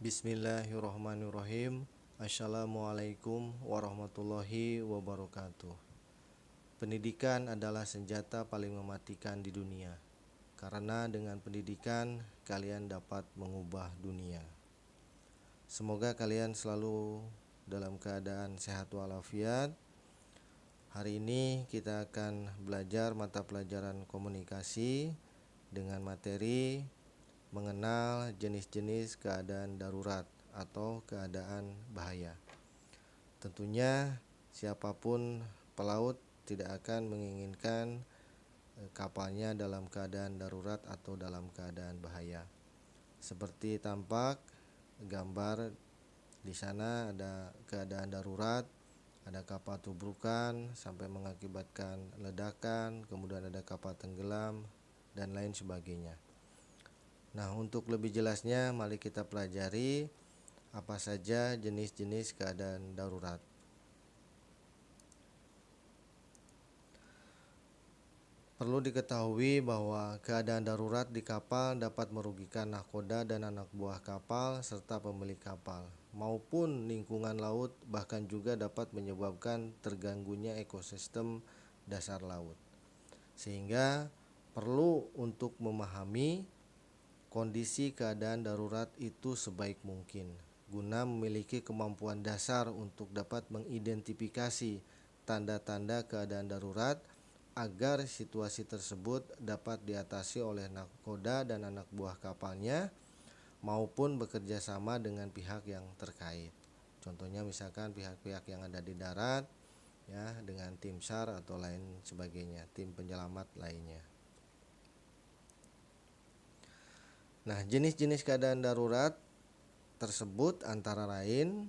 Bismillahirrahmanirrahim. Assalamualaikum warahmatullahi wabarakatuh. Pendidikan adalah senjata paling mematikan di dunia, karena dengan pendidikan kalian dapat mengubah dunia. Semoga kalian selalu dalam keadaan sehat walafiat. Hari ini kita akan belajar mata pelajaran komunikasi dengan materi mengenal jenis-jenis keadaan darurat atau keadaan bahaya. Tentunya siapapun pelaut tidak akan menginginkan kapalnya dalam keadaan darurat atau dalam keadaan bahaya. Seperti tampak gambar di sana, ada keadaan darurat, ada kapal tubrukan sampai mengakibatkan ledakan, kemudian ada kapal tenggelam dan lain sebagainya. Nah, untuk lebih jelasnya mari kita pelajari apa saja jenis-jenis keadaan darurat. Perlu diketahui bahwa keadaan darurat di kapal dapat merugikan nahkoda dan anak buah kapal serta pemilik kapal maupun lingkungan laut, bahkan juga dapat menyebabkan terganggunya ekosistem dasar laut. Sehingga perlu untuk memahami kondisi keadaan darurat itu sebaik mungkin guna memiliki kemampuan dasar untuk dapat mengidentifikasi tanda-tanda keadaan darurat agar situasi tersebut dapat diatasi oleh nahkoda dan anak buah kapalnya maupun bekerja sama dengan pihak yang terkait. Contohnya misalkan pihak-pihak yang ada di darat ya, dengan tim SAR atau lain sebagainya, tim penyelamat lainnya. Nah, jenis-jenis keadaan darurat tersebut antara lain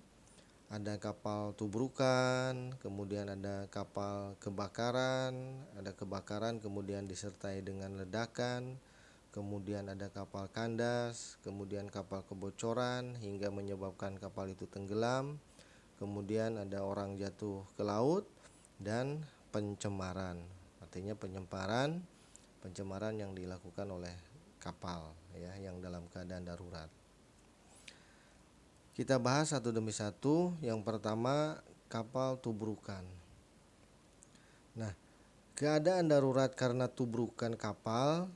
ada kapal tubrukan, kemudian ada kapal kebakaran, ada kebakaran kemudian disertai dengan ledakan, kemudian ada kapal kandas, kemudian kapal kebocoran hingga menyebabkan kapal itu tenggelam, kemudian ada orang jatuh ke laut, dan pencemaran. Artinya pencemaran yang dilakukan oleh kapal ya yang dalam keadaan darurat. Kita bahas satu demi satu. Yang pertama, kapal tubrukan. Nah, keadaan darurat karena tubrukan kapal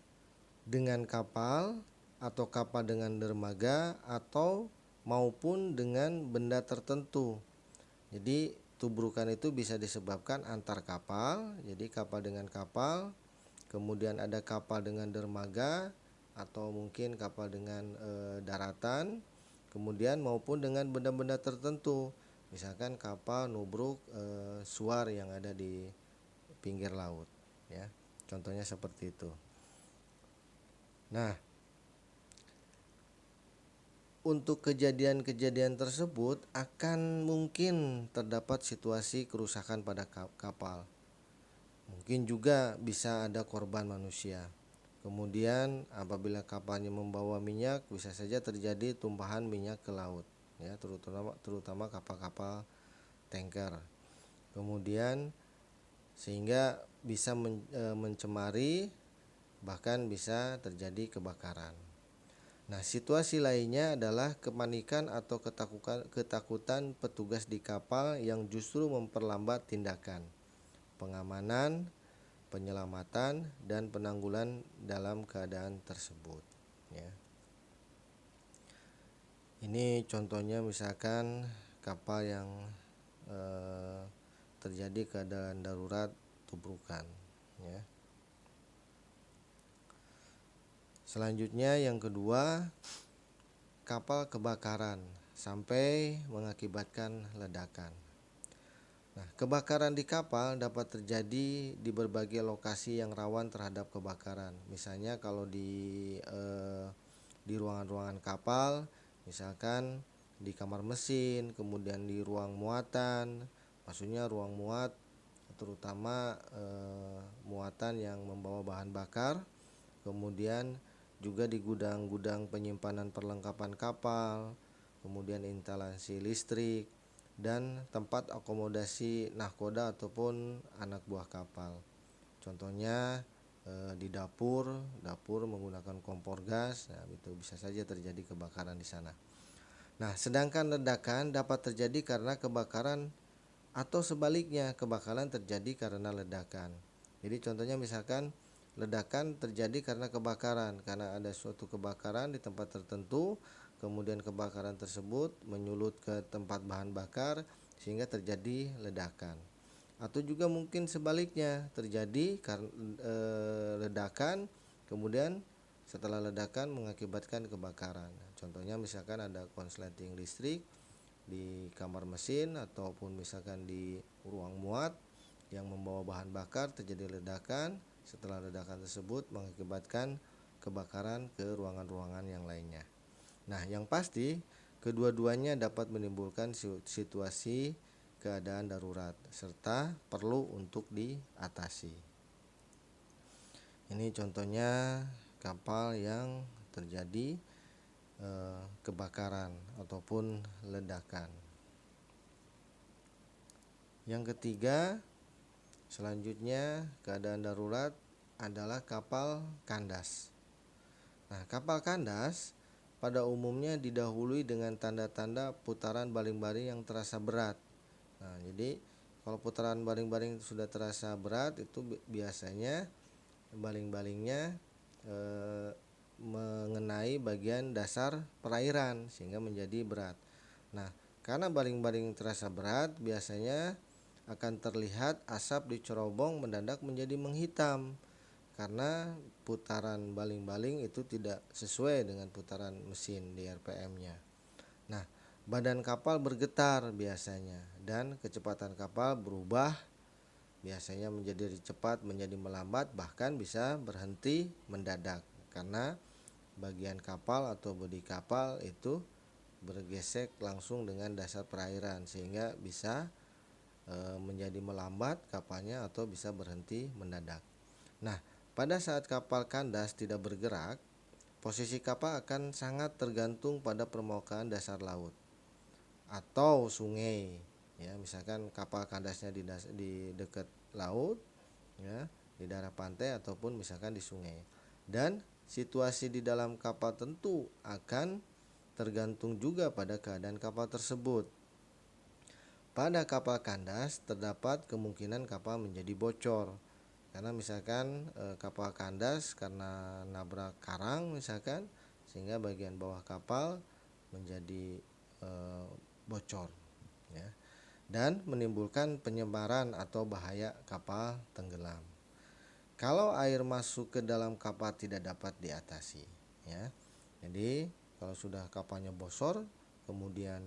dengan kapal atau kapal dengan dermaga atau maupun dengan benda tertentu. Jadi tubrukan itu bisa disebabkan antar kapal, jadi kapal dengan kapal, kemudian ada kapal dengan dermaga atau mungkin kapal dengan daratan, kemudian maupun dengan benda-benda tertentu, misalkan kapal nubruk suar yang ada di pinggir laut ya, contohnya seperti itu. Nah, untuk kejadian-kejadian tersebut akan mungkin terdapat situasi kerusakan pada kapal, mungkin juga bisa ada korban manusia. Kemudian apabila kapalnya membawa minyak, bisa saja terjadi tumpahan minyak ke laut ya, terutama kapal-kapal tanker. Kemudian sehingga bisa mencemari, bahkan bisa terjadi kebakaran. Nah, situasi lainnya adalah kepanikan atau ketakutan petugas di kapal yang justru memperlambat tindakan pengamanan, penyelamatan, dan penanggulan dalam keadaan tersebut ya. Ini contohnya misalkan kapal yang terjadi keadaan darurat tubrukan ya. Selanjutnya yang kedua, kapal kebakaran sampai mengakibatkan ledakan. Nah, kebakaran di kapal dapat terjadi di berbagai lokasi yang rawan terhadap kebakaran. Misalnya kalau di ruangan-ruangan kapal, misalkan di kamar mesin, kemudian di ruang muatan, maksudnya ruang muat terutama muatan yang membawa bahan bakar, kemudian juga di gudang-gudang penyimpanan perlengkapan kapal, kemudian instalasi listrik, dan tempat akomodasi nahkoda ataupun anak buah kapal. Contohnya di dapur menggunakan kompor gas, nah itu bisa saja terjadi kebakaran di sana. Nah, sedangkan ledakan dapat terjadi karena kebakaran atau sebaliknya kebakaran terjadi karena ledakan. Jadi contohnya misalkan ledakan terjadi karena kebakaran, karena ada suatu kebakaran di tempat tertentu, kemudian kebakaran tersebut menyulut ke tempat bahan bakar sehingga terjadi ledakan. Atau juga mungkin sebaliknya terjadi karena ledakan, kemudian setelah ledakan mengakibatkan kebakaran. Contohnya misalkan ada konsleting listrik di kamar mesin ataupun misalkan di ruang muat yang membawa bahan bakar, terjadi ledakan. Setelah ledakan tersebut mengakibatkan kebakaran ke ruangan-ruangan yang lainnya. Nah, yang pasti kedua-duanya dapat menimbulkan situasi keadaan darurat serta perlu untuk diatasi. Ini contohnya kapal yang terjadi kebakaran ataupun ledakan. Yang ketiga, selanjutnya keadaan darurat adalah kapal kandas. Nah, kapal kandas pada umumnya didahului dengan tanda-tanda putaran baling-baling yang terasa berat. Nah, jadi kalau putaran baling-baling sudah terasa berat, itu biasanya baling-balingnya mengenai bagian dasar perairan sehingga menjadi berat. Nah, karena baling-baling terasa berat, biasanya akan terlihat asap di cerobong mendadak menjadi menghitam karena putaran baling-baling itu tidak sesuai dengan putaran mesin di RPM-nya. Nah, badan kapal bergetar biasanya dan kecepatan kapal berubah biasanya menjadi cepat menjadi melambat, bahkan bisa berhenti mendadak karena bagian kapal atau bodi kapal itu bergesek langsung dengan dasar perairan sehingga bisa menjadi melambat kapalnya atau bisa berhenti mendadak. Nah, pada saat kapal kandas tidak bergerak, posisi kapal akan sangat tergantung pada permukaan dasar laut atau sungai. Ya, misalkan kapal kandasnya di dekat laut, ya, di daerah pantai ataupun misalkan di sungai. Dan situasi di dalam kapal tentu akan tergantung juga pada keadaan kapal tersebut. Pada kapal kandas terdapat kemungkinan kapal menjadi bocor. Karena misalkan kapal kandas karena nabrak karang misalkan, sehingga bagian bawah kapal menjadi bocor, ya, dan menimbulkan penyebaran atau bahaya kapal tenggelam. Kalau air masuk ke dalam kapal tidak dapat diatasi, ya. Jadi kalau sudah kapalnya bocor, kemudian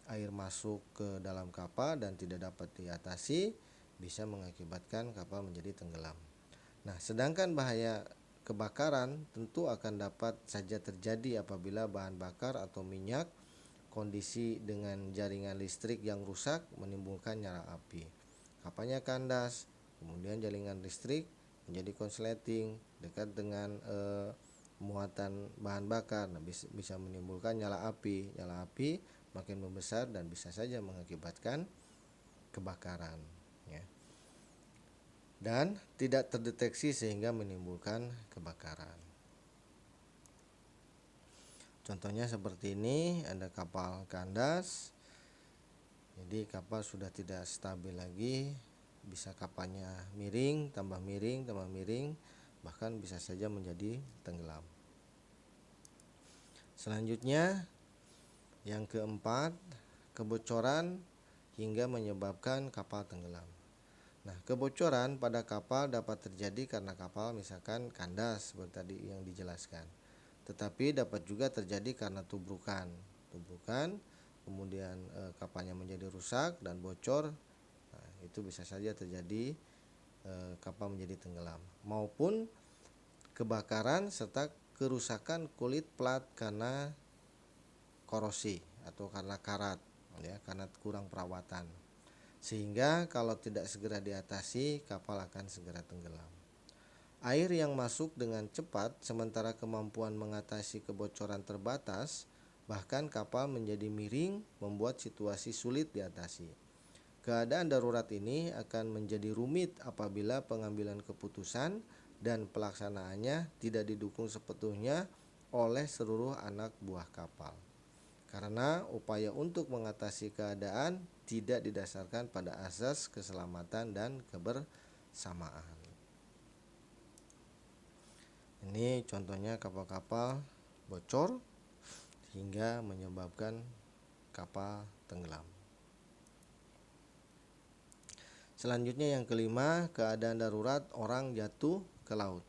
air masuk ke dalam kapal dan tidak dapat diatasi, bisa mengakibatkan kapal menjadi tenggelam. Nah, sedangkan bahaya kebakaran tentu akan dapat saja terjadi apabila bahan bakar atau minyak kondisi dengan jaringan listrik yang rusak menimbulkan nyala api. Kapalnya kandas, kemudian jaringan listrik menjadi konsleting dekat dengan muatan bahan bakar, nah, bisa menimbulkan nyala api. Nyala api makin membesar dan bisa saja mengakibatkan kebakaran, ya, dan tidak terdeteksi sehingga menimbulkan kebakaran. Contohnya seperti ini, ada kapal kandas. Jadi kapal sudah tidak stabil lagi, bisa kapalnya miring, bahkan bisa saja menjadi tenggelam. Selanjutnya, yang keempat, kebocoran hingga menyebabkan kapal tenggelam. Nah, kebocoran pada kapal dapat terjadi karena kapal misalkan kandas seperti tadi yang dijelaskan. Tetapi dapat juga terjadi karena tubrukan, kemudian kapalnya menjadi rusak dan bocor. Nah, itu bisa saja terjadi kapal menjadi tenggelam, maupun kebakaran serta kerusakan kulit plat karena korosi atau karena karat, ya, karena kurang perawatan. Sehingga kalau tidak segera diatasi, kapal akan segera tenggelam. Air yang masuk dengan cepat sementara kemampuan mengatasi kebocoran terbatas, bahkan kapal menjadi miring, membuat situasi sulit diatasi. Keadaan darurat ini akan menjadi rumit apabila pengambilan keputusan dan pelaksanaannya tidak didukung sepenuhnya oleh seluruh anak buah kapal. karena upaya untuk mengatasi keadaan tidak didasarkan pada asas keselamatan dan kebersamaan. Ini contohnya kapal-kapal bocor hingga menyebabkan kapal tenggelam. Selanjutnya yang kelima, keadaan darurat orang jatuh ke laut.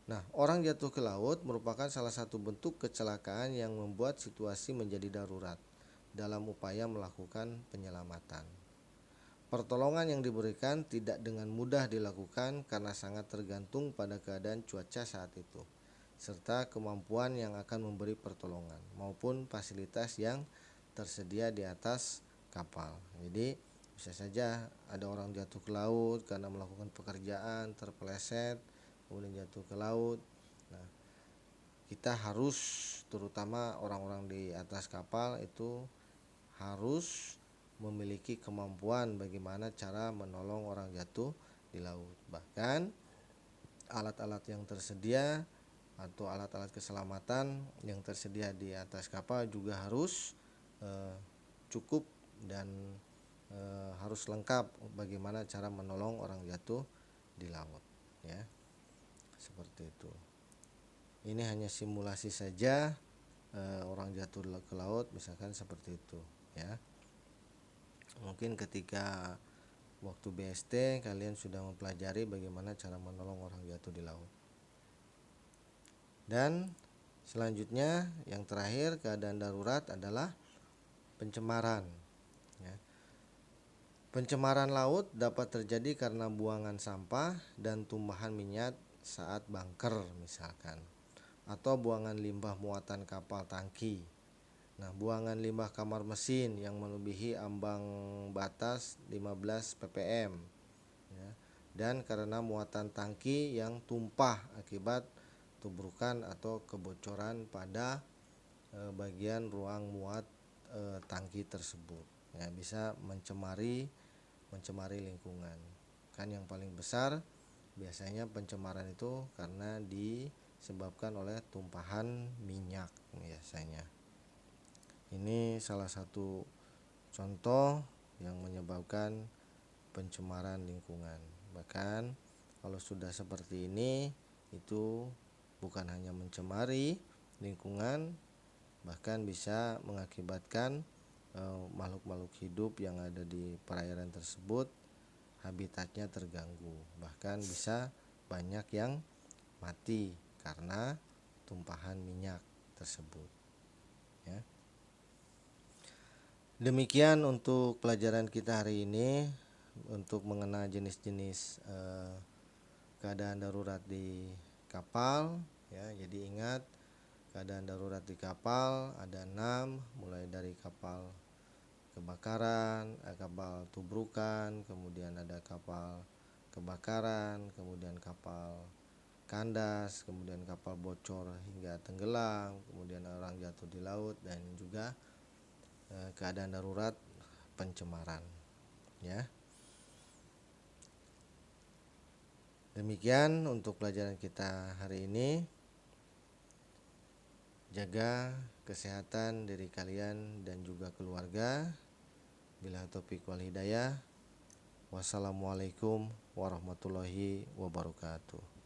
Nah, orang jatuh ke laut merupakan salah satu bentuk kecelakaan yang membuat situasi menjadi darurat dalam upaya melakukan penyelamatan. Pertolongan yang diberikan tidak dengan mudah dilakukan karena sangat tergantung pada keadaan cuaca saat itu, serta kemampuan yang akan memberi pertolongan maupun fasilitas yang tersedia di atas kapal. Jadi bisa saja ada orang jatuh ke laut karena melakukan pekerjaan, terpeleset, kemudian jatuh ke laut. Nah, kita harus, terutama orang-orang di atas kapal itu harus memiliki kemampuan bagaimana cara menolong orang jatuh di laut. Bahkan alat-alat yang tersedia atau alat-alat keselamatan yang tersedia di atas kapal juga harus cukup dan harus lengkap bagaimana cara menolong orang jatuh di laut, ya. Seperti itu. Ini hanya simulasi saja orang jatuh ke laut, misalkan seperti itu, ya. Mungkin ketika waktu BST kalian sudah mempelajari bagaimana cara menolong orang jatuh di laut. Dan selanjutnya yang terakhir, keadaan darurat adalah pencemaran, ya. Pencemaran laut dapat terjadi karena buangan sampah dan tumpahan minyak saat bunker misalkan, atau buangan limbah muatan kapal tangki. Nah, buangan limbah kamar mesin yang melebihi ambang batas 15 ppm, ya. Dan karena muatan tangki yang tumpah akibat tubrukan atau kebocoran pada bagian ruang muat tangki tersebut, ya, bisa mencemari lingkungan. Kan yang paling besar biasanya pencemaran itu karena disebabkan oleh tumpahan minyak biasanya. Ini salah satu contoh yang menyebabkan pencemaran lingkungan. Bahkan kalau sudah seperti ini, itu bukan hanya mencemari lingkungan, bahkan bisa mengakibatkan makhluk-makhluk hidup yang ada di perairan tersebut habitatnya terganggu, bahkan bisa banyak yang mati karena tumpahan minyak tersebut, ya. Demikian untuk pelajaran kita hari ini untuk mengenal jenis-jenis keadaan darurat di kapal, ya. Jadi ingat, keadaan darurat di kapal ada 6, mulai dari kapal kebakaran, kapal tubrukan, kemudian ada kapal kebakaran, kemudian kapal kandas, kemudian kapal bocor hingga tenggelam, kemudian orang jatuh di laut, dan juga keadaan darurat pencemaran, ya. Demikian untuk pelajaran kita hari ini. Jaga kesehatan diri kalian dan juga keluarga. Bila taufiq wal hidayah. Wassalamualaikum warahmatullahi wabarakatuh.